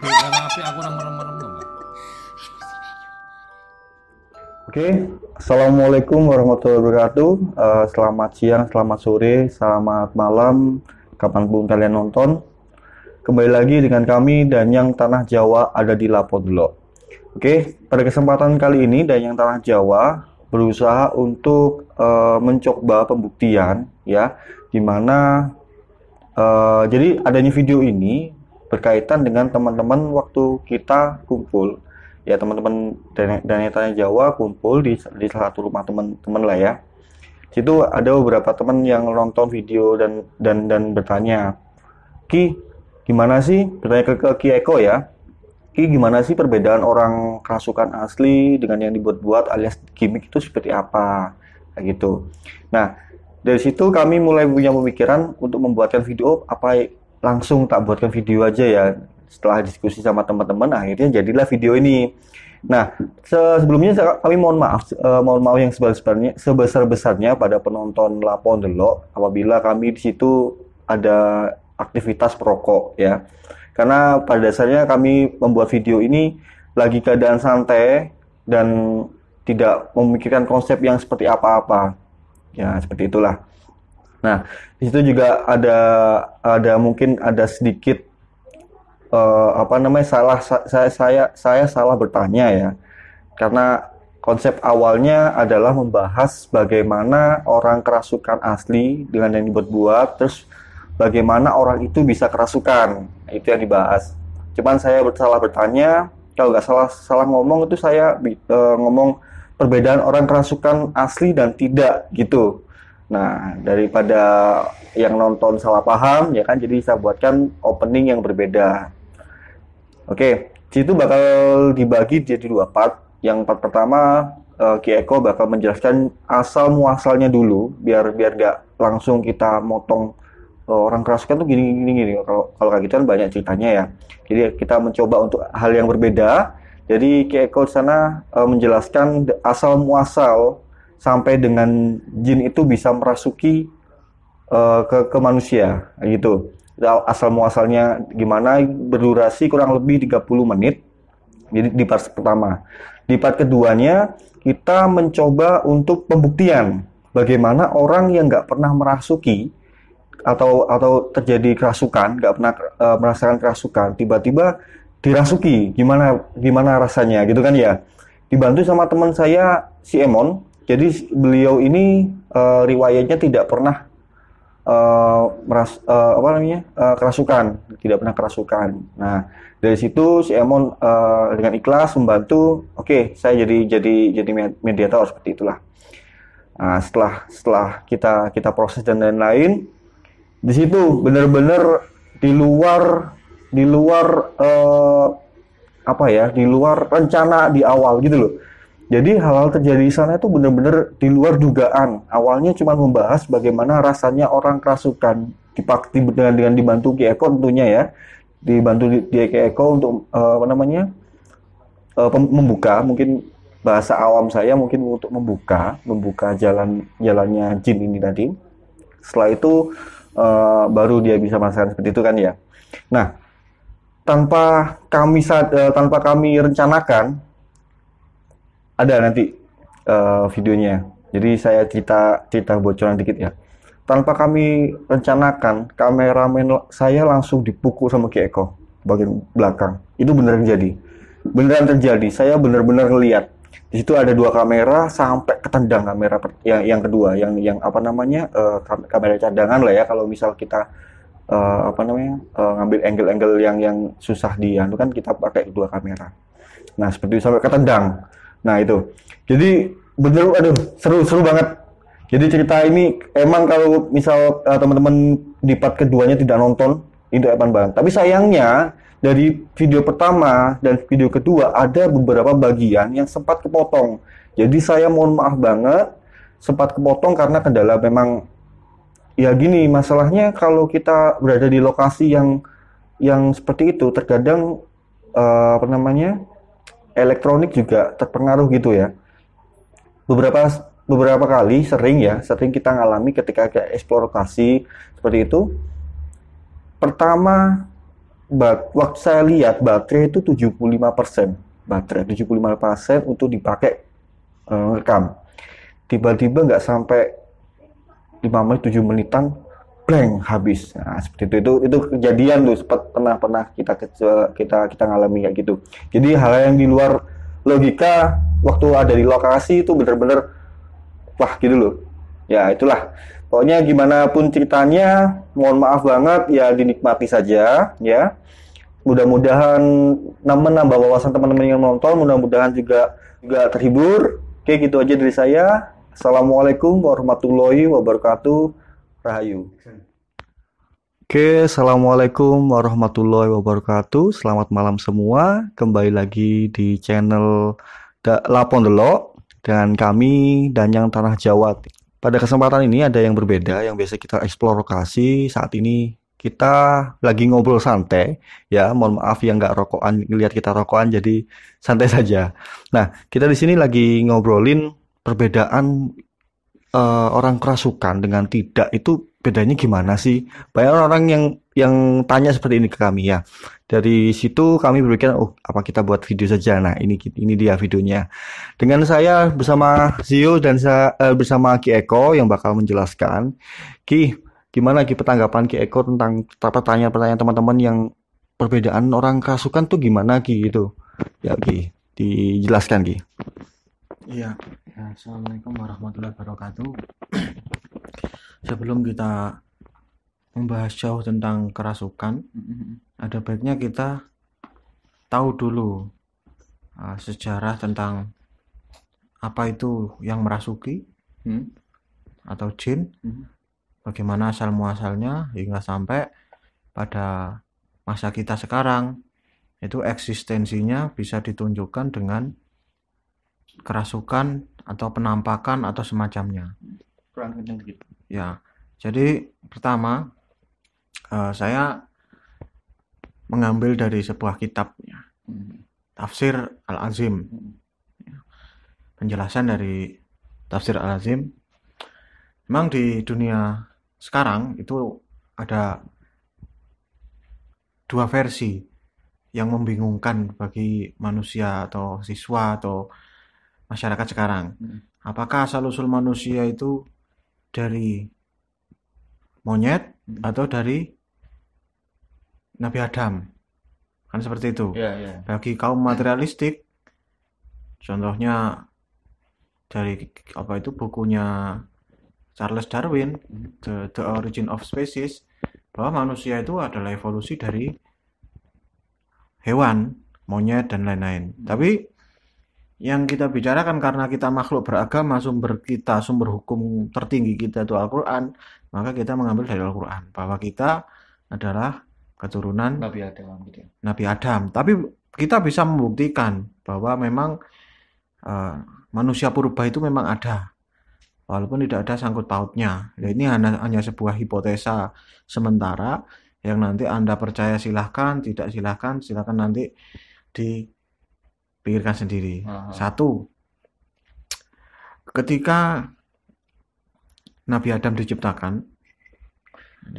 Karena api aku orang merem-merem tuh, Mbak. Oke, Assalamualaikum warahmatullahi wabarakatuh. Selamat siang, selamat sore, selamat malam, kapanpun kalian nonton. Kembali lagi dengan kami Danyang Tanah Jawa ada di Lapodlo. Oke, pada kesempatan kali ini Danyang Tanah Jawa berusaha untuk mencoba pembuktian, ya, dimana jadi adanya video ini berkaitan dengan teman-teman waktu kita kumpul. Ya teman-teman dan Tanya Jawa kumpul di salah satu rumah teman-teman lah ya. Situ ada beberapa teman yang nonton video dan bertanya, Ki, gimana sih? Bertanya ke Ki Eko ya. Ki, gimana sih perbedaan orang kerasukan asli dengan yang dibuat-buat alias gimmick itu seperti apa? Kayak gitu. Nah, dari situ kami mulai punya pemikiran untuk membuatkan video apa langsung tak buatkan video aja ya. Setelah diskusi sama teman-teman, akhirnya jadilah video ini. Nah, sebelumnya kami mohon maaf yang sebesar-besarnya pada penonton Lapon Delok apabila kami di situ ada aktivitas perokok ya. Karena pada dasarnya kami membuat video ini lagi keadaan santai dan tidak memikirkan konsep yang seperti apa-apa. Ya, seperti itulah. Nah, di situ juga ada mungkin ada sedikit saya salah bertanya ya, karena konsep awalnya adalah membahas bagaimana orang kerasukan asli dengan yang dibuat-buat, terus bagaimana orang itu bisa kerasukan. Nah, itu yang dibahas. Cuman saya salah bertanya, kalau nggak salah ngomong itu saya ngomong perbedaan orang kerasukan asli dan tidak gitu. Nah, daripada yang nonton salah paham ya kan, jadi saya buatkan opening yang berbeda. Oke, situ bakal dibagi jadi dua part. Yang part pertama, Ki Eko bakal menjelaskan asal muasalnya dulu, biar nggak langsung kita motong orang kerasukan tuh gini. Kalau kayak gitu kan banyak ceritanya ya. Jadi kita mencoba untuk hal yang berbeda. Jadi Ki Eko di sana menjelaskan asal muasal sampai dengan jin itu bisa merasuki ke manusia, gitu. Asal muasalnya gimana, berdurasi kurang lebih 30 menit. Jadi di part pertama. Di part keduanya kita mencoba untuk pembuktian bagaimana orang yang nggak pernah merasuki atau terjadi kerasukan, nggak pernah merasakan kerasukan, tiba-tiba dirasuki, gimana rasanya gitu kan ya. Dibantu sama teman saya si Emon. Jadi beliau ini riwayatnya tidak pernah kerasukan, tidak pernah kerasukan. Nah, dari situ si Emon dengan ikhlas membantu. Oke, saya jadi mediator seperti itulah. Nah, setelah kita proses dan lain-lain, di situ benar-benar di luar di luar rencana di awal gitu loh. Jadi hal-hal terjadi di sana itu benar-benar di luar dugaan. Awalnya cuma membahas bagaimana rasanya orang kerasukan, dengan dibantu Ki Eko tentunya ya, dibantu Ki Eko untuk membuka, mungkin bahasa awam saya mungkin untuk membuka jalannya jin ini tadi. Setelah itu baru dia bisa merasakan seperti itu kan ya. Nah, tanpa kami rencanakan, ada nanti videonya. Jadi saya cerita bocoran dikit ya. Tanpa kami rencanakan, kameramen saya langsung dipukul sama Ki Eko bagian belakang. Itu beneran terjadi. Saya benar-benar ngelihat. Di situ ada dua kamera sampai ketendang kamera yang kedua, yang kamera cadangan lah ya. Kalau misal kita ngambil angle-angle yang susah itu kan kita pakai dua kamera. Nah, seperti itu sampai ketendang. Nah itu, jadi bener, aduh seru banget. Jadi cerita ini emang kalau misal teman-teman di part keduanya tidak nonton, itu epan banget. Tapi sayangnya dari video pertama dan video kedua ada beberapa bagian yang sempat kepotong. Jadi saya mohon maaf banget, sempat kepotong karena kendala memang. Ya gini, masalahnya kalau kita berada di lokasi yang seperti itu, terkadang elektronik juga terpengaruh gitu ya. Beberapa kali sering kita ngalami ketika kita eksplor lokasi seperti itu. Pertama waktu saya lihat baterai itu 75%. Baterai 75% untuk dipakai rekam. Tiba-tiba nggak sampai 5 menit 7 menitan blank habis. Nah, seperti itu kejadian tuh pernah kita ngalami kayak gitu. Jadi hal yang di luar logika waktu ada di lokasi itu benar-benar wah gitu loh. Ya itulah. Pokoknya gimana pun ceritanya, mohon maaf banget ya, dinikmati saja ya. Mudah-mudahan menambah wawasan teman-teman yang nonton, mudah-mudahan juga terhibur. Oke, gitu aja dari saya. Assalamualaikum warahmatullahi wabarakatuh. Rahayu. Oke, assalamualaikum warahmatullahi wabarakatuh. Selamat malam semua. Kembali lagi di channel Lapondelo dengan kami Danyang Tanah Jawa. Pada kesempatan ini ada yang berbeda, yang biasa kita eksplor lokasi. Saat ini kita lagi ngobrol santai, ya. Mohon maaf yang nggak rokokan, lihat kita rokokan, jadi santai saja. Nah, kita di sini lagi ngobrolin perbedaan orang kerasukan dengan tidak, itu bedanya gimana sih? Banyak orang yang tanya seperti ini ke kami ya. Dari situ kami berpikir, apa kita buat video saja? Nah, ini dia videonya. Dengan saya bersama Zio dan bersama Ki Eko yang bakal menjelaskan. Ki, gimana Ki tanggapan Ki Eko tentang pertanyaan-pertanyaan teman-teman yang perbedaan orang kerasukan tuh gimana Ki gitu? Ya Ki, dijelaskan Ki. Iya, Assalamualaikum warahmatullahi wabarakatuh. Sebelum kita membahas jauh tentang kerasukan, ada baiknya kita tahu dulu sejarah tentang apa itu yang merasuki atau jin, bagaimana asal muasalnya hingga sampai pada masa kita sekarang itu eksistensinya bisa ditunjukkan dengan kerasukan atau penampakan atau semacamnya. Kurang kencang dikit. Ya, jadi pertama saya mengambil dari sebuah kitab ya, Tafsir Al-Azim. Penjelasan dari Tafsir Al-Azim. Memang di dunia sekarang itu ada dua versi yang membingungkan bagi manusia atau siswa atau masyarakat sekarang. Apakah asal-usul manusia itu dari monyet atau dari Nabi Adam? Kan seperti itu. Bagi kaum materialistik, contohnya dari bukunya Charles Darwin, The Origin of Species, bahwa manusia itu adalah evolusi dari hewan, monyet dan lain-lain. Tapi yang kita bicarakan karena kita makhluk beragama, sumber hukum tertinggi kita itu Al-Quran, maka kita mengambil dari Al-Quran bahwa kita adalah keturunan Nabi Adam. Tapi kita bisa membuktikan bahwa memang manusia purba itu memang ada, walaupun tidak ada sangkut pautnya. Ya, ini hanya sebuah hipotesa sementara yang nanti Anda percaya silahkan, tidak silahkan nanti pikirkan sendiri. Satu, ketika Nabi Adam diciptakan,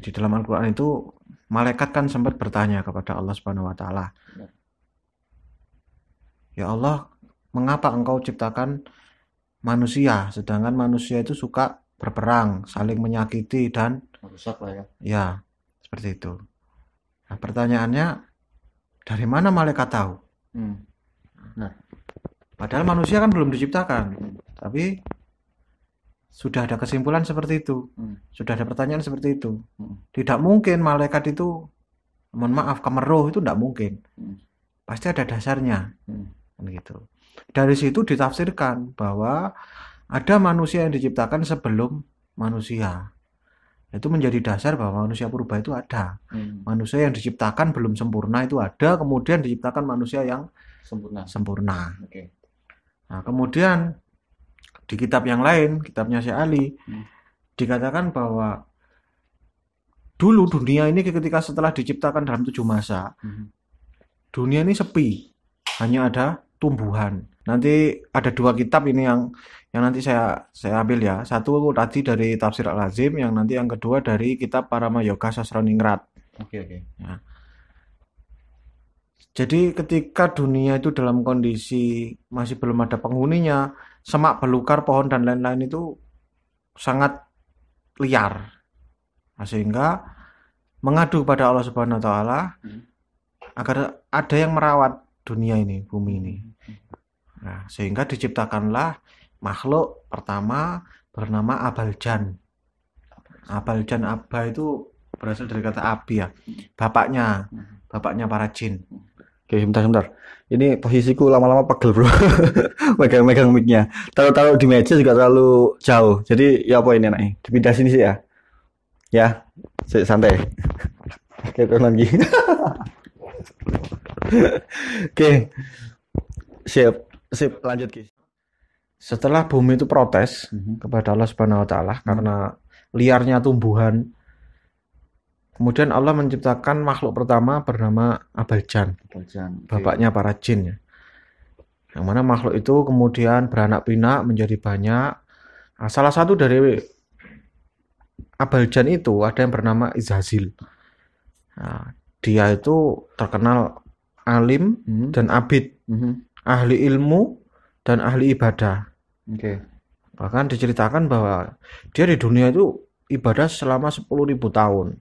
di dalam Al-Quran itu malaikat kan sempat bertanya kepada Allah Subhanahu wa Ta'ala, ya Allah, mengapa engkau ciptakan manusia, sedangkan manusia itu suka berperang, saling menyakiti dan Rusak lah ya. Ya, seperti itu. Nah, pertanyaannya, dari mana malaikat tahu? Padahal manusia kan belum diciptakan, tapi sudah ada kesimpulan seperti itu, sudah ada pertanyaan seperti itu. Tidak mungkin malaikat itu, mohon maaf, kemeruh itu tidak mungkin. Pasti ada dasarnya, gitu. Dari situ ditafsirkan bahwa ada manusia yang diciptakan sebelum manusia. Itu menjadi dasar bahwa manusia purba itu ada. Manusia yang diciptakan belum sempurna itu ada, kemudian diciptakan manusia yang sempurna. Okay. Nah, kemudian di kitab yang lain, kitabnya Syekh Ali, dikatakan bahwa dulu dunia ini ketika setelah diciptakan dalam 7 masa, dunia ini sepi, hanya ada tumbuhan. Nanti ada 2 kitab ini yang nanti saya ambil ya. Satu tadi dari Tafsir Al-Azim, yang kedua dari kitab Parama Yoga Sastraningrat. Oke. Ya. Jadi ketika dunia itu dalam kondisi masih belum ada penghuninya, semak belukar, pohon dan lain-lain itu sangat liar. Nah, sehingga mengadu kepada Allah Subhanahu wa taala agar ada yang merawat dunia ini, bumi ini. Nah, sehingga diciptakanlah makhluk pertama bernama Abaljan. Abaljan, Aba itu berasal dari kata Abi ya. Bapaknya para jin. Oke, sebentar. Ini posisiku lama-lama pegel, bro. Megang-megang mic-nya. Taruh-taruh di meja juga terlalu jauh. Jadi, ya apa ini anaknya? Dipindah sini sih ya. Ya, santai. Oke, lagi. Oke, sip, lanjut guys. Setelah bumi itu protes kepada Allah Subhanahu wa taala karena liarnya tumbuhan, kemudian Allah menciptakan makhluk pertama bernama Abaljan, bapaknya para jin ya. Yang mana makhluk itu kemudian beranak pinak menjadi banyak. Nah, salah satu dari Abaljan itu ada yang bernama Izazil. Nah, dia itu terkenal alim dan abid, ahli ilmu dan ahli ibadah. Oke. Bahkan diceritakan bahwa dia di dunia itu ibadah selama 10.000 tahun.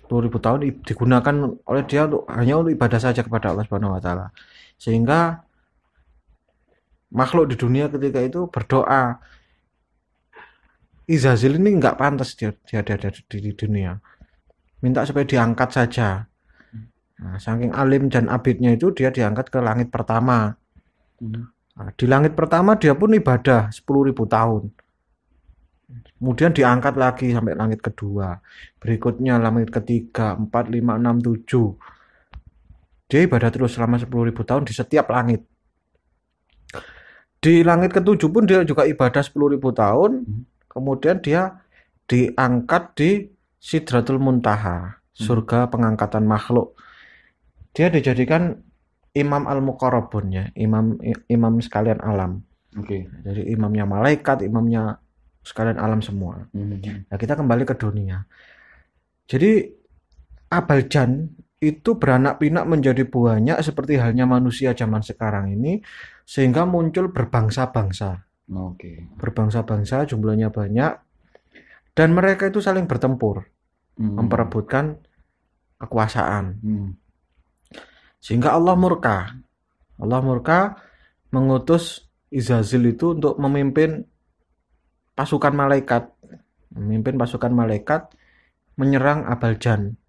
10.000 tahun digunakan oleh dia hanya untuk ibadah saja kepada Allah Subhanahu wa taala. Sehingga makhluk di dunia ketika itu berdoa, Izazil ini nggak pantas dia ada di dunia. Minta supaya diangkat saja. Nah, saking alim dan abidnya itu dia diangkat ke langit pertama. Nah, di langit pertama dia pun ibadah 10.000 tahun. Kemudian diangkat lagi sampai langit kedua. Berikutnya langit ketiga, 4, 5, 6, 7. Dia ibadah terus selama 10.000 tahun di setiap langit. Di langit ketujuh pun dia juga ibadah 10.000 tahun. Kemudian dia diangkat di Sidratul Muntaha, surga pengangkatan makhluk. Dia dijadikan imam al-muqarrabun ya, imam sekalian alam. Oke. Jadi imamnya malaikat, imamnya sekalian alam semua. Nah, kita kembali ke dunia. Jadi Abaljan itu beranak pinak menjadi banyak seperti halnya manusia zaman sekarang ini, sehingga muncul berbangsa-bangsa. Oke. Berbangsa-bangsa, jumlahnya banyak, dan mereka itu saling bertempur, memperebutkan kekuasaan. Sehingga Allah murka. Allah murka mengutus Izazil itu untuk memimpin pasukan malaikat. Menyerang Abaljan.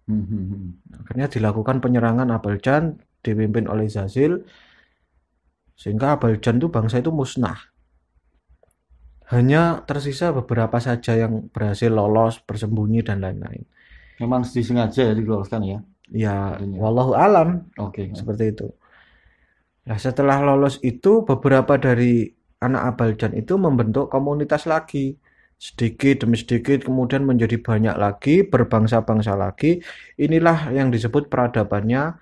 Akhirnya dilakukan penyerangan Abaljan dipimpin oleh Izazil. Sehingga Abaljan itu bangsa itu musnah. Hanya tersisa beberapa saja yang berhasil lolos, bersembunyi dan lain-lain. Memang disengaja ya diloloskan ya? Ya, wallahu alam. Oke. Seperti itu. Nah, setelah lolos itu beberapa dari anak Abaljan itu membentuk komunitas lagi. Sedikit demi sedikit kemudian menjadi banyak lagi, berbangsa-bangsa lagi. Inilah yang disebut peradabannya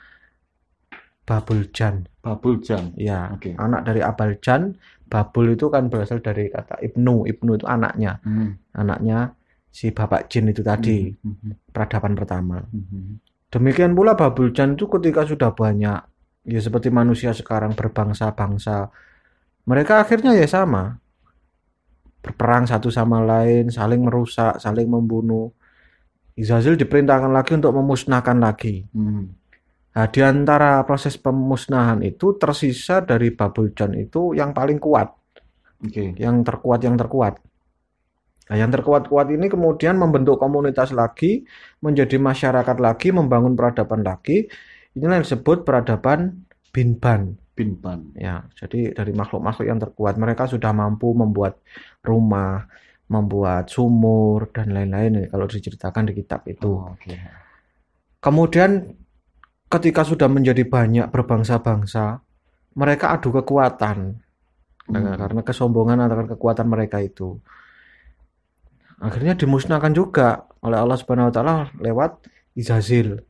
Babuljan. Babuljan. Ya, Oke. anak dari Abaljan. Babul itu kan berasal dari kata Ibnu. Ibnu itu anaknya. Anaknya si bapak jin itu tadi. Peradaban pertama. Demikian pula Babuljan itu ketika sudah banyak, ya seperti manusia sekarang berbangsa-bangsa, mereka akhirnya ya sama, berperang satu sama lain, saling merusak, saling membunuh. Izazil diperintahkan lagi untuk memusnahkan lagi. Nah, di antara proses pemusnahan itu tersisa dari Babuljan itu yang paling kuat, yang terkuat. Nah, yang terkuat-kuat ini kemudian membentuk komunitas lagi, menjadi masyarakat lagi, membangun peradaban lagi. Inilah yang disebut peradaban Binban. Ya, jadi dari makhluk-makhluk yang terkuat, mereka sudah mampu membuat rumah, membuat sumur dan lain-lain kalau diceritakan di kitab itu. Kemudian ketika sudah menjadi banyak berbangsa-bangsa, mereka adu kekuatan. Karena kesombongan antara kekuatan mereka itu. Akhirnya dimusnahkan juga oleh Allah Subhanahu wa taala lewat Izazil.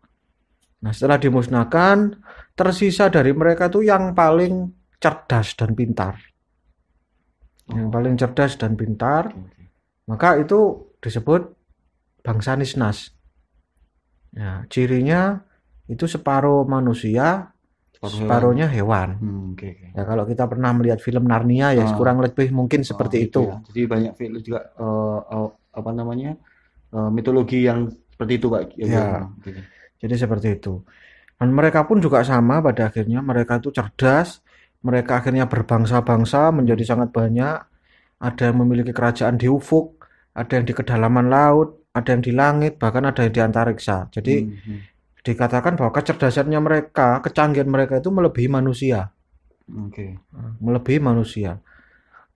Nah, setelah dimusnahkan, tersisa dari mereka itu yang paling cerdas dan pintar. Yang paling cerdas dan pintar, maka itu disebut bangsa Nisnas. Ya, cirinya itu separuh manusia, separuhnya hewan. Oke, oke. Ya kalau kita pernah melihat film Narnia ya kurang lebih mungkin seperti itu. Ya. Jadi banyak film juga apa namanya mitologi yang seperti itu Pak. Ya. Jadi seperti itu. Dan mereka pun juga sama pada akhirnya, mereka itu cerdas, mereka akhirnya berbangsa-bangsa menjadi sangat banyak, ada yang memiliki kerajaan di ufuk, ada yang di kedalaman laut, ada yang di langit, bahkan ada yang di antariksa. Jadi dikatakan bahwa kecerdasannya mereka, kecanggihan mereka itu melebihi manusia. Melebihi manusia.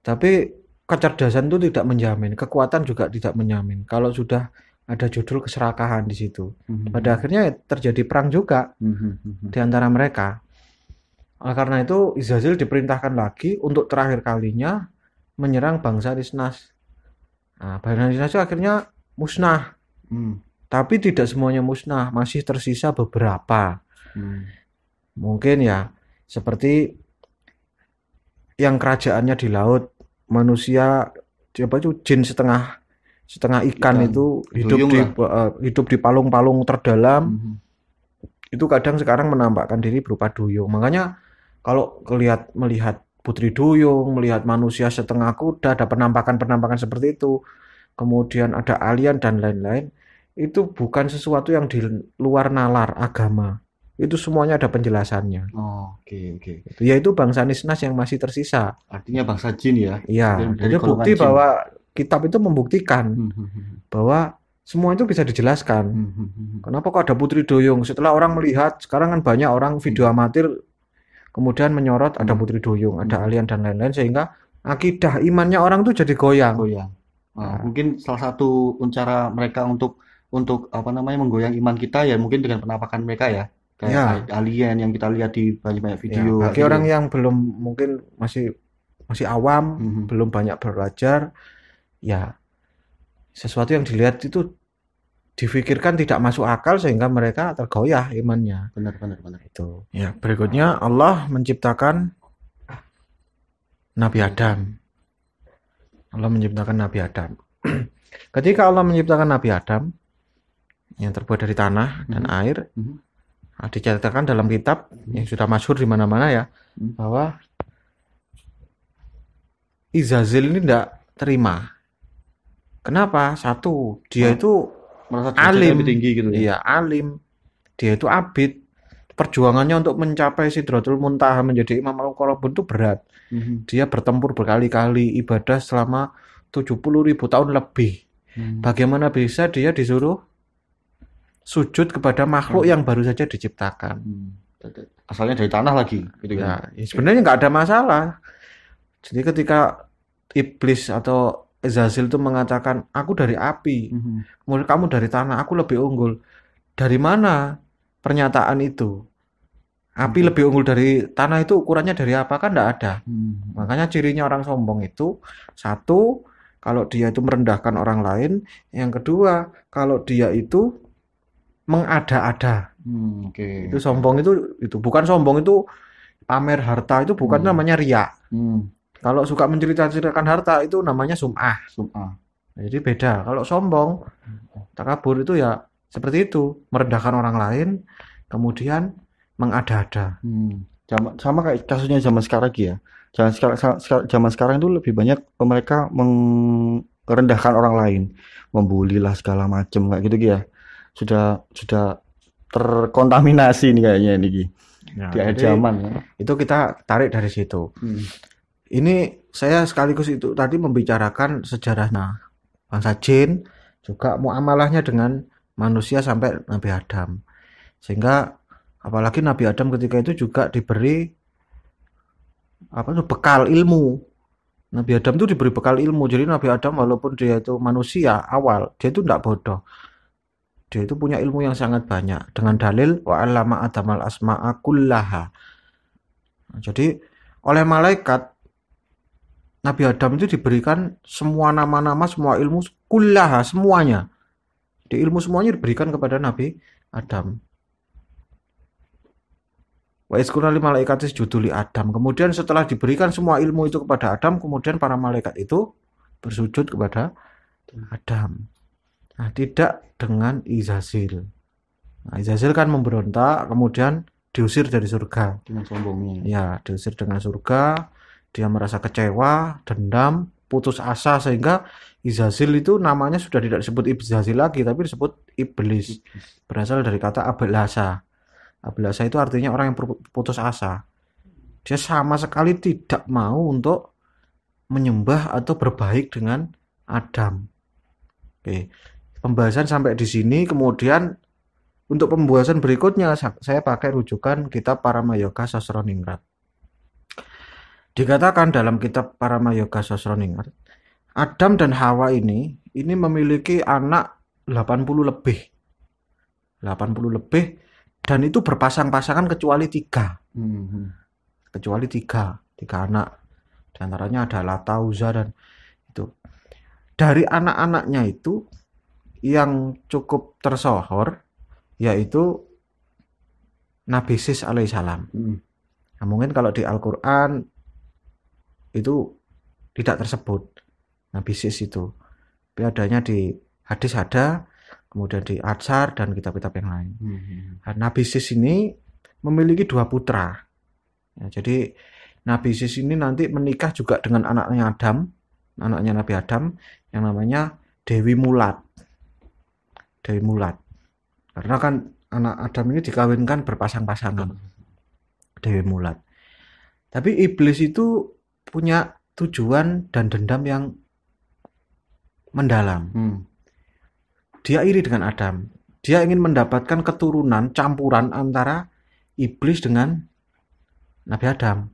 Tapi kecerdasan itu tidak menjamin, kekuatan juga tidak menjamin. Kalau sudah ada judul keserakahan di situ. Pada akhirnya terjadi perang juga di antara mereka. Karena itu Izazil diperintahkan lagi untuk terakhir kalinya menyerang bangsa Nisnas. Nah, bangsa Nisnas itu akhirnya musnah. Tapi tidak semuanya musnah, masih tersisa beberapa. Mungkin ya seperti yang kerajaannya di laut, manusia jin setengah ikan itu hidup di palung-palung terdalam. Itu kadang sekarang menampakkan diri berupa duyung. Makanya kalau melihat putri duyung, melihat manusia setengah kuda, ada penampakan-penampakan seperti itu. Kemudian ada alien dan lain-lain. Itu bukan sesuatu yang di luar nalar agama. Itu semuanya ada penjelasannya. Oke. Yaitu bangsa Nisnas yang masih tersisa. Artinya bangsa jin ya? Iya. Jadi bukti jin. Bahwa kitab itu membuktikan bahwa semua itu bisa dijelaskan. Kenapa kok ada putri duyung? Setelah orang melihat, sekarang kan banyak orang video amatir kemudian menyorot ada putri duyung, ada alien dan lain-lain, sehingga akidah imannya orang tuh jadi goyang. Mungkin salah satu cara mereka untuk apa namanya menggoyang iman kita ya mungkin dengan penampakan mereka ya. Kayak alien yang kita lihat di banyak video. Bagi orang yang belum mungkin masih awam, belum banyak belajar, ya sesuatu yang dilihat itu difikirkan tidak masuk akal sehingga mereka tergoyah imannya. Benar. Itu. Ya, berikutnya Allah menciptakan Nabi Adam. Ketika Allah menciptakan Nabi Adam yang terbuat dari tanah dan air, dicatatkan dalam kitab yang sudah masyhur di mana-mana ya, bahwa Izazil ini tidak terima. Kenapa? Satu, dia itu alim, tinggi gitu ya. Iya, alim. Dia itu abid. Perjuangannya untuk mencapai Sidratul Muntaha menjadi Imam Al-Qur'an itu berat. Dia bertempur berkali-kali, ibadah selama 70.000 tahun lebih. Bagaimana bisa dia disuruh sujud kepada makhluk yang baru saja diciptakan? Asalnya dari tanah lagi gitu ya, sebenarnya nggak ada masalah. Jadi ketika iblis atau Izazil itu mengatakan, aku dari api, kemudian kamu dari tanah, aku lebih unggul. Dari mana pernyataan itu? Api lebih unggul dari tanah itu ukurannya dari apa? Kan enggak ada. Makanya cirinya orang sombong itu, satu, kalau dia itu merendahkan orang lain. Yang kedua, kalau dia itu mengada-ada. Itu sombong itu bukan sombong, itu pamer harta, itu bukan namanya riya. Kalau suka menceritakan harta itu namanya sum'ah. Jadi beda. Kalau sombong, takabur itu ya seperti itu, merendahkan orang lain, kemudian mengada-ada. Sama kayak kasusnya zaman sekarang ya. Zaman sekarang itu lebih banyak mereka merendahkan orang lain, membuli lah segala macam kayak gitu ya. Sudah terkontaminasi nih kayaknya ini di akhir zaman ya. Itu kita tarik dari situ. Ini saya sekaligus itu tadi membicarakan sejarah bangsa jin, juga muamalahnya dengan manusia sampai Nabi Adam. Sehingga apalagi Nabi Adam ketika itu juga diberi bekal ilmu. Nabi Adam itu diberi bekal ilmu. Jadi Nabi Adam walaupun dia itu manusia awal, dia itu tidak bodoh. Dia itu punya ilmu yang sangat banyak dengan dalil wa 'allama Adamal asma'a kullaha. Jadi oleh malaikat Nabi Adam itu diberikan semua nama-nama, semua ilmu kullaha, semuanya. Di ilmu semuanya diberikan kepada Nabi Adam. Wa isqulna lil malaikati isjudu li Adam. Kemudian setelah diberikan semua ilmu itu kepada Adam, kemudian para malaikat itu bersujud kepada Adam. Nah, tidak dengan Izazil. Izazil kan memberontak, kemudian diusir dari surga. Dengan sombongnya. Ya, diusir dengan surga, dia merasa kecewa, dendam, putus asa, sehingga Izazil itu namanya sudah tidak disebut Izazil lagi, tapi disebut iblis. Berasal dari kata ablasa. Ablasa itu artinya orang yang putus asa. Dia sama sekali tidak mau untuk menyembah atau berbaik dengan Adam. Oke. Pembahasan sampai di sini, kemudian untuk pembahasan berikutnya saya pakai rujukan kitab Paramayoga Sasroningrat. Dikatakan dalam kitab Paramayoga Sasroningrat, Adam dan Hawa ini memiliki anak 80 lebih. 80 lebih, dan itu berpasang-pasangan kecuali 3. Kecuali 3 anak. Di antaranya ada Lata, Uzza, dan itu. Dari anak-anaknya itu yang cukup tersohor yaitu Nabi Sis alaihissalam. Nah, mungkin kalau di Al-Quran itu tidak tersebut Nabi Sis itu. Tapi adanya di hadis ada, kemudian di Atsar dan kitab-kitab yang lain. Nah, Nabi Sis ini memiliki 2 putra. Ya, jadi Nabi Sis ini nanti menikah juga dengan anaknya Adam, anaknya Nabi Adam, yang namanya Dewi Mulat. Dewi Mulat. Karena kan anak Adam ini dikawinkan berpasang-pasangan. Dewi Mulat. Tapi iblis itu punya tujuan dan dendam yang mendalam. Dia iri dengan Adam. Dia ingin mendapatkan keturunan campuran antara iblis dengan Nabi Adam.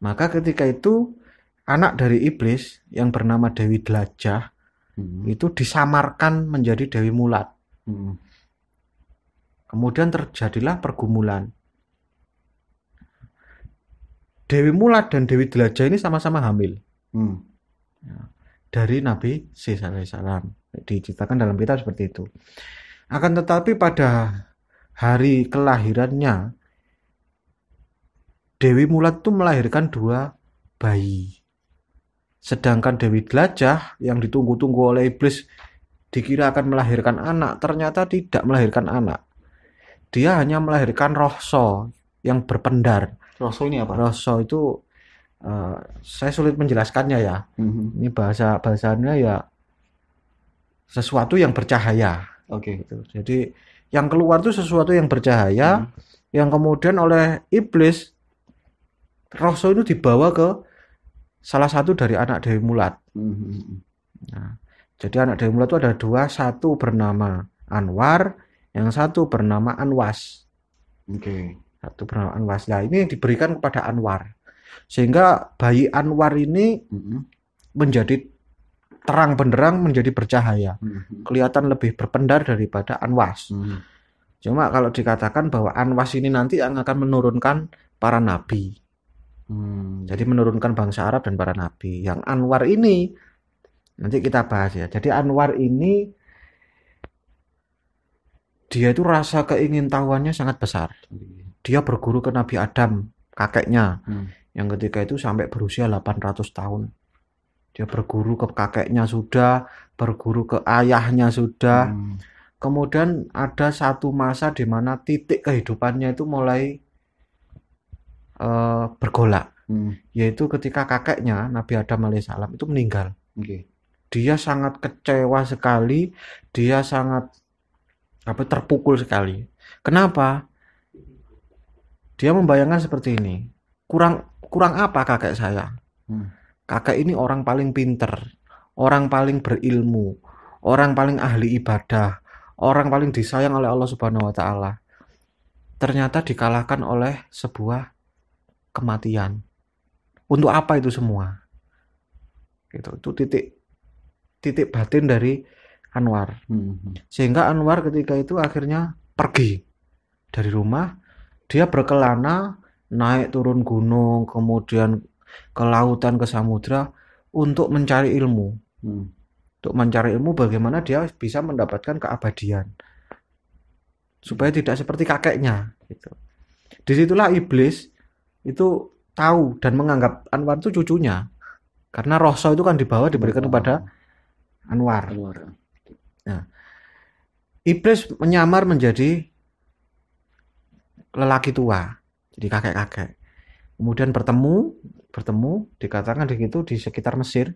Maka ketika itu anak dari iblis yang bernama Dewi Dlajah itu disamarkan menjadi Dewi Mulat. Kemudian terjadilah pergumulan. Dewi Mulat dan Dewi Dlajah ini sama-sama hamil. Dari Nabi Sis alaihissalam. Diceritakan dalam kitab seperti itu. Akan tetapi pada hari kelahirannya, Dewi Mulat itu melahirkan 2 bayi. Sedangkan Dewi Dlajah yang ditunggu-tunggu oleh iblis dikira akan melahirkan anak, ternyata tidak melahirkan anak. Dia hanya melahirkan rohso yang berpendar. Rosso ini apa? Rohso itu saya sulit menjelaskannya ya. Ini bahasanya ya sesuatu yang bercahaya. Oke. Gitu. Jadi yang keluar itu sesuatu yang bercahaya, yang kemudian oleh iblis rohso itu dibawa ke salah satu dari anak Dewi Mulat. Nah, jadi anak Dewi Mulat itu ada 2, satu bernama Anwar, yang satu bernama Anwas. Satu bernama Anwas. Nah, ini diberikan kepada Anwar. Sehingga bayi Anwar ini menjadi terang benderang, menjadi bercahaya. Kelihatan lebih berpendar daripada Anwas. Cuma kalau dikatakan bahwa Anwas ini nanti yang akan menurunkan para nabi. Jadi menurunkan bangsa Arab dan para nabi. Yang Anwar ini nanti kita bahas ya. Jadi Anwar ini dia itu rasa keingintahuannya sangat besar. Dia berguru ke Nabi Adam, kakeknya, yang ketika itu sampai berusia 800 tahun. Dia berguru ke kakeknya sudah, berguru ke ayahnya sudah. Kemudian ada satu masa di mana titik kehidupannya itu mulai bergolak, yaitu ketika kakeknya Nabi Adam alaihissalam itu meninggal. Dia sangat kecewa sekali, dia sangat terpukul sekali. Kenapa? Dia membayangkan seperti ini. Kurang apa kakek saya? Kakek ini orang paling pinter, orang paling berilmu, orang paling ahli ibadah, orang paling disayang oleh Allah Subhanahu wa taala. Ternyata dikalahkan oleh sebuah kematian. Untuk apa itu semua? Gitu. Itu titik batin dari Anwar. Sehingga Anwar ketika itu akhirnya pergi dari rumah. Dia berkelana, naik turun gunung, kemudian ke lautan, ke samudra untuk mencari ilmu. Untuk mencari ilmu bagaimana dia bisa mendapatkan keabadian. Supaya tidak seperti kakeknya. Gitu. Disitulah iblis itu tahu dan menganggap Anwar itu cucunya. Karena rohso itu kan diberikan kepada Anwar. Nah, iblis menyamar menjadi lelaki tua, jadi kakek-kakek. Kemudian bertemu dikatakan di situ di sekitar Mesir.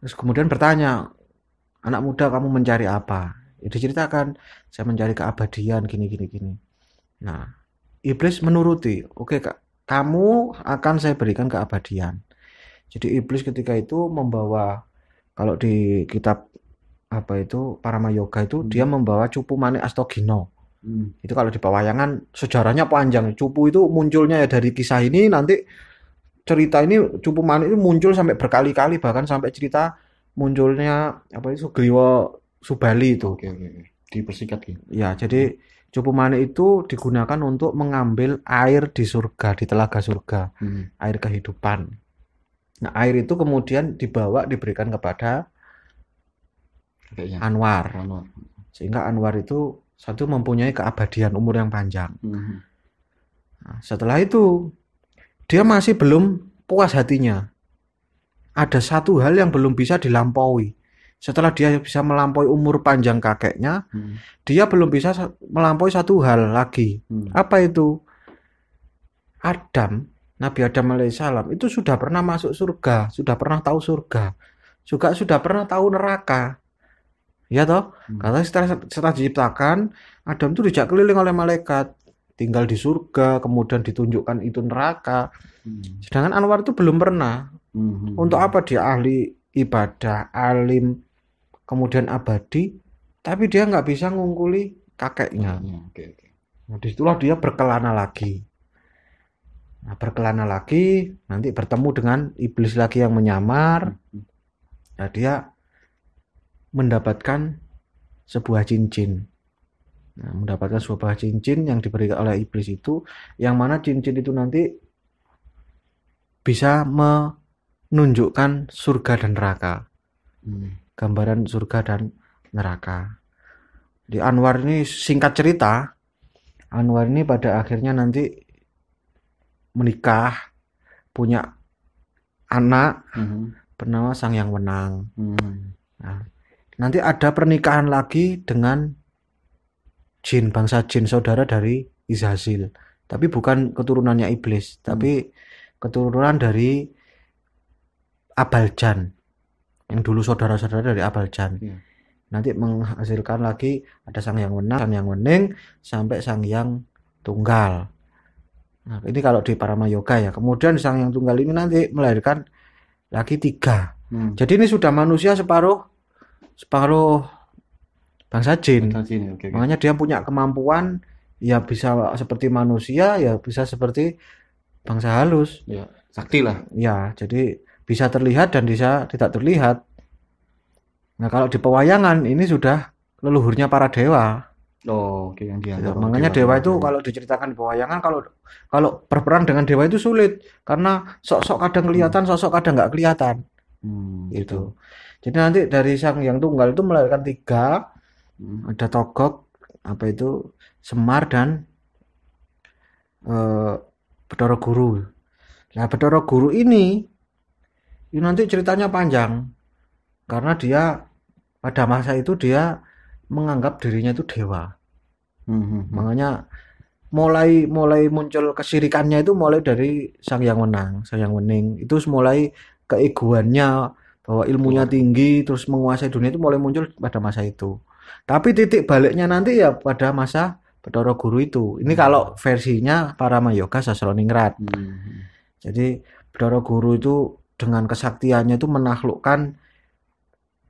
Terus kemudian bertanya, anak muda kamu mencari apa? Ya, diceritakan, saya mencari keabadian gini. Nah, iblis menuruti. Oke, Kak, kamu akan saya berikan keabadian. Jadi iblis ketika itu membawa, kalau di kitab apa itu Parama Yoga itu dia membawa Cupu Manik Astagina. Itu kalau di pewayangan sejarahnya panjang. Cupu itu munculnya ya dari kisah ini, nanti cerita ini Cupu Manik itu muncul sampai berkali-kali, bahkan sampai cerita munculnya apa itu Sugriwa Subali itu. Oke. Dipersingkat gitu. Ya, jadi Cupu Manik itu digunakan untuk mengambil air di surga, di telaga surga, air kehidupan. Nah, air itu kemudian diberikan kepada Kayaknya. Anwar. Anwar. Sehingga Anwar itu satu mempunyai keabadian, umur yang panjang. Nah, setelah itu dia masih belum puas hatinya. Ada satu hal yang belum bisa dilampaui. Setelah dia bisa melampaui umur panjang kakeknya, dia belum bisa melampaui satu hal lagi. Apa itu? Nabi Adam alaihissalam itu sudah pernah masuk surga, sudah pernah tahu surga, juga sudah pernah tahu neraka. Ya toh? Karena setelah diciptakan, Adam itu dijak keliling oleh malaikat, tinggal di surga, kemudian ditunjukkan itu neraka. Sedangkan Anwar itu belum pernah. Untuk apa dia ahli ibadah, alim, kemudian abadi, tapi dia nggak bisa ngungkuli kakeknya. Nah, disitulah dia berkelana lagi. Nanti bertemu dengan iblis lagi yang menyamar. Nah, dia mendapatkan sebuah cincin. Nah, mendapatkan sebuah cincin yang diberikan oleh iblis itu, yang mana cincin itu nanti bisa menunjukkan surga dan neraka. Gambaran surga dan neraka. Di Anwar ini, singkat cerita, Anwar ini pada akhirnya nanti menikah, punya anak bernama Sang Yang Wenang. Nah, nanti ada pernikahan lagi dengan jin, bangsa jin, saudara dari Izazil. Tapi bukan keturunannya iblis, tapi keturunan dari Abaljan, yang dulu saudara-saudara dari Abaljan. Nanti menghasilkan lagi ada Sang Yang Wenang, Sang Yang Wening, sampai Sang Yang Tunggal. Nah, ini kalau di Parama Yoga ya. Kemudian Sang Yang Tunggal ini nanti melahirkan lagi 3. Jadi ini sudah manusia separuh bangsa jin. Makanya dia punya kemampuan, ya bisa seperti manusia, ya bisa seperti bangsa halus. Ya, sakti lah. Ya, jadi bisa terlihat dan bisa tidak terlihat. Nah, kalau di pewayangan ini sudah leluhurnya para dewa. Oke, yang dianggap. Makanya dewa itu kalau diceritakan di pewayangan, kalau berperang dengan dewa itu sulit, karena sok-sok kadang kelihatan, sok-sok kadang nggak kelihatan. Gitu. Jadi nanti dari Sang Yang Tunggal itu melahirkan 3. Ada Togok, apa itu, Semar, dan Bathara Guru. Nah, Bathara Guru ini nanti ceritanya panjang, karena dia pada masa itu dia menganggap dirinya itu dewa. Makanya mulai muncul kesyirikannya itu mulai dari Sang Yang Wenang, Sang Yang Wening. Itu mulai keegoannya bahwa ilmunya tinggi, terus menguasai dunia itu mulai muncul pada masa itu. Tapi titik baliknya nanti ya pada masa Bathara Guru itu. Ini kalau versinya Parama Yoga Sasroningrat. Jadi Bathara Guru itu dengan kesaktiannya itu menaklukkan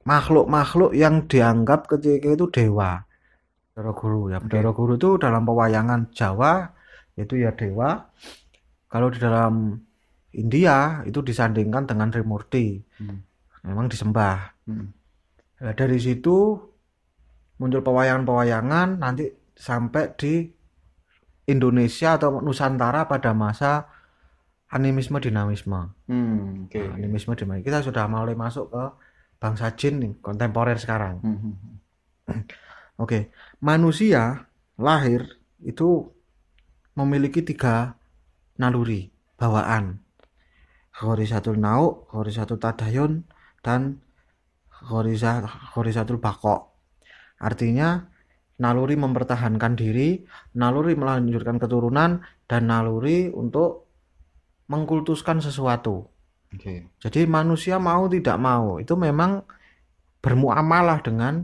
makhluk-makhluk yang dianggap ketika itu dewa. Bathara Guru ya. Bathara Guru itu dalam pewayangan Jawa itu ya dewa. Kalau di dalam India itu disandingkan dengan Trimurti. Memang disembah. Nah, dari situ muncul pewayangan-pewayangan nanti sampai di Indonesia atau Nusantara pada masa animisme dinamisme. Animisme dinamisme. Kita sudah mulai masuk ke bangsa jin nih, kontemporer sekarang. Oke. Manusia lahir itu memiliki 3 naluri bawaan. Khorisatul Nau, Khorisatul Tadayun, dan Khorisatul Baqo. Artinya naluri mempertahankan diri, naluri melanjutkan keturunan, dan naluri untuk mengkultuskan sesuatu. Oke. Jadi manusia mau tidak mau itu memang bermuamalah dengan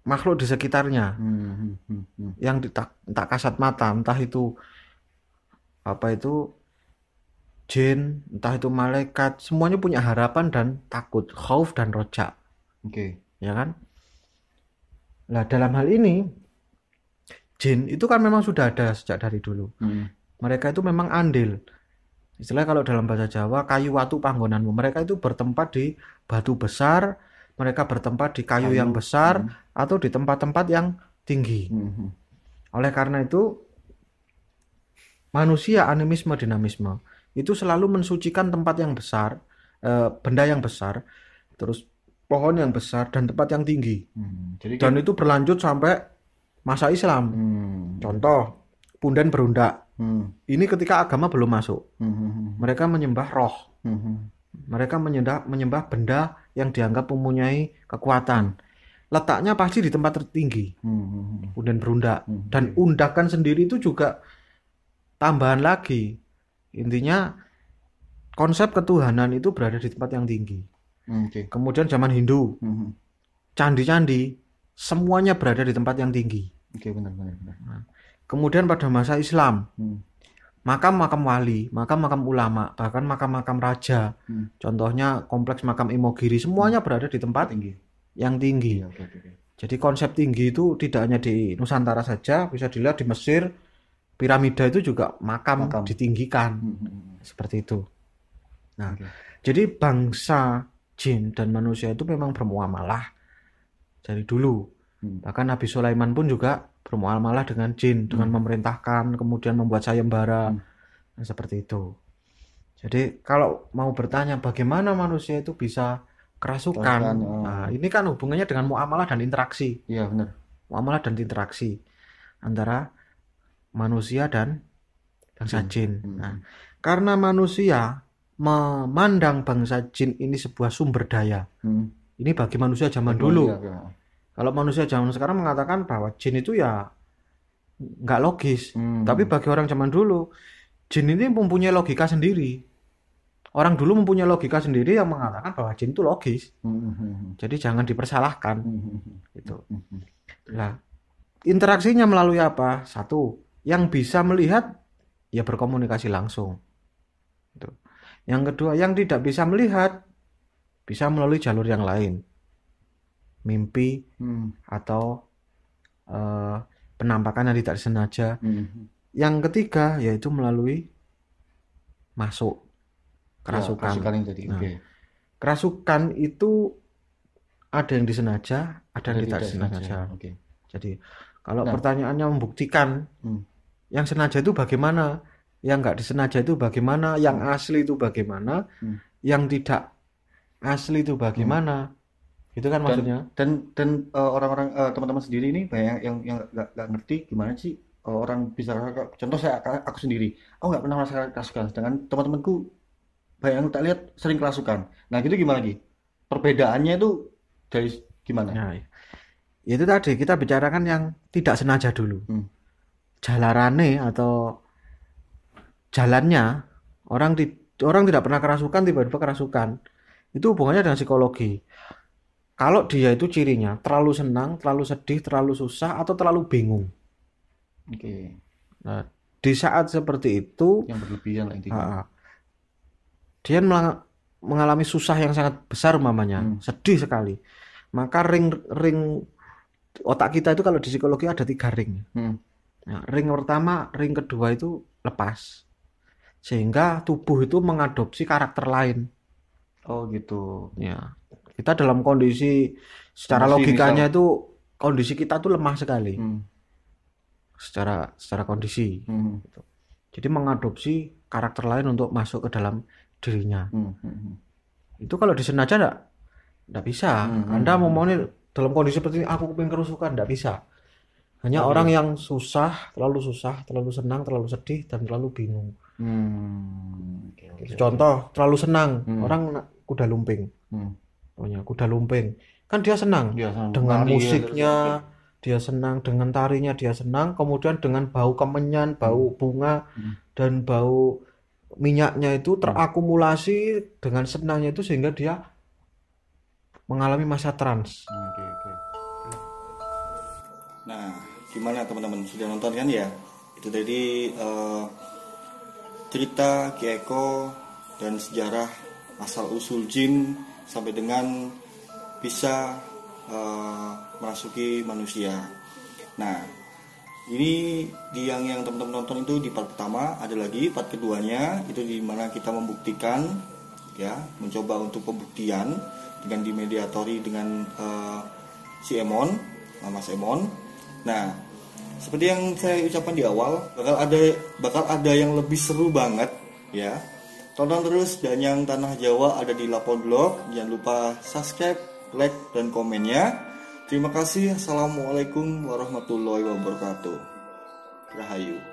makhluk di sekitarnya yang tak kasat mata, entah itu jin, entah itu malaikat, semuanya punya harapan dan takut, khauf dan roja, Oke. ya kan? Nah, dalam hal ini jin itu kan memang sudah ada sejak dari dulu. Mereka itu memang andil. Istilahnya kalau dalam bahasa Jawa, kayu watu panggonanmu. Mereka itu bertempat di batu besar, mereka bertempat di kayu yang besar, atau di tempat-tempat yang tinggi. Oleh karena itu, manusia animisme dinamisme itu selalu mensucikan tempat yang besar, benda yang besar, terus pohon yang besar dan tempat yang tinggi. Jadi Dan itu berlanjut sampai masa Islam. Contoh, punden berundak. Ini ketika agama belum masuk. Mereka menyembah roh. Mereka menyembah benda yang dianggap mempunyai kekuatan. Letaknya pasti di tempat tertinggi. Punden berundak. Dan undakan sendiri itu juga tambahan lagi. Intinya konsep ketuhanan itu berada di tempat yang tinggi. Kemudian zaman Hindu, candi-candi semuanya berada di tempat yang tinggi. benar. Kemudian pada masa Islam, makam-makam wali, makam-makam ulama, bahkan makam-makam raja, contohnya kompleks makam Imogiri, semuanya berada di tempat yang tinggi. Jadi konsep tinggi itu tidak hanya di Nusantara saja, bisa dilihat di Mesir, piramida itu juga makam ditinggikan, seperti itu. Nah, jadi bangsa jin dan manusia itu memang bermuamalah dari dulu. Bahkan Nabi Sulaiman pun juga bermuamalah dengan jin, dengan memerintahkan, kemudian membuat sayembara, seperti itu. Jadi kalau mau bertanya bagaimana manusia itu bisa kerasukan, nah, ini kan hubungannya dengan muamalah dan interaksi. Iya, benar. Muamalah dan interaksi antara manusia dan bangsa jin. Nah, karena manusia memandang bangsa jin ini sebuah sumber daya. Ini bagi manusia zaman dulu. Kalau manusia zaman sekarang mengatakan bahwa jin itu ya nggak logis. Tapi bagi orang zaman dulu, jin ini mempunyai logika sendiri. Orang dulu mempunyai logika sendiri yang mengatakan bahwa jin itu logis. Jadi jangan dipersalahkan. Gitu. Nah, interaksinya melalui apa? Satu, yang bisa melihat ya berkomunikasi langsung. Gitu. Yang kedua, yang tidak bisa melihat bisa melalui jalur yang lain. Mimpi atau penampakan yang tidak sengaja. Yang ketiga yaitu melalui masuk kerasukan. Kerasukan itu ada yang disengaja, ada yang tidak disengaja. Jadi kalau pertanyaannya membuktikan yang sengaja itu bagaimana, yang nggak disengaja itu bagaimana, yang asli itu bagaimana, yang tidak asli itu bagaimana. Itu kan maksudnya. Dan orang-orang teman-teman sendiri ini banyak yang nggak ngerti gimana sih orang bisa, contoh aku sendiri, aku nggak pernah merasakan kerasukan, sedangkan teman-temanku banyak yang tak lihat sering kerasukan. Nah gitu gimana lagi? Perbedaannya itu dari gimana? Nah, itu tadi kita bicarakan yang tidak sengaja dulu. Jalarane atau jalannya orang tidak pernah kerasukan tiba-tiba kerasukan. Itu hubungannya dengan psikologi. Kalau dia itu cirinya terlalu senang, terlalu sedih, terlalu susah, atau terlalu bingung. Nah, di saat seperti itu, yang berlebihan lah intinya. Dia mengalami susah yang sangat besar umpamanya, sedih sekali. Maka ring otak kita itu kalau di psikologi ada 3 ring. Nah, ring pertama, ring kedua itu lepas. Sehingga tubuh itu mengadopsi karakter lain. Oh gitu. Ya. Kita dalam kondisi secara logikanya itu kondisi kita tuh lemah sekali. Secara kondisi. Gitu. Jadi mengadopsi karakter lain untuk masuk ke dalam dirinya. Itu kalau disengaja enggak bisa. Anda mau dalam kondisi seperti ini aku pengen kerusukan, enggak bisa. Hanya orang yang susah, terlalu senang, terlalu sedih, dan terlalu bingung. Contoh, terlalu senang, orang kuda lumping. Kuda lumping. kan dia senang Dia senang dengan menari ya, musiknya, dia senang dengan tarinya, dia senang, kemudian dengan bau kemenyan, bau bunga dan bau minyaknya itu terakumulasi dengan senangnya itu sehingga dia mengalami masa trans. Oke, oke. Nah, gimana teman-teman, sudah nonton kan ya? Itu tadi cerita Ki Eko dan sejarah asal usul jin sampai dengan bisa merasuki manusia. Nah, ini yang teman-teman nonton itu di part pertama. Ada lagi part keduanya, itu di mana kita membuktikan, ya, mencoba untuk pembuktian dengan dimediatori dengan si Emon, Mas Emon. Nah, seperti yang saya ucapkan di awal, bakal ada yang lebih seru banget, ya. Tonton terus Danyang Tanah Jawa ada di Lapodblog. Jangan lupa subscribe, like, dan komennya. Terima kasih. Assalamualaikum warahmatullahi wabarakatuh. Rahayu.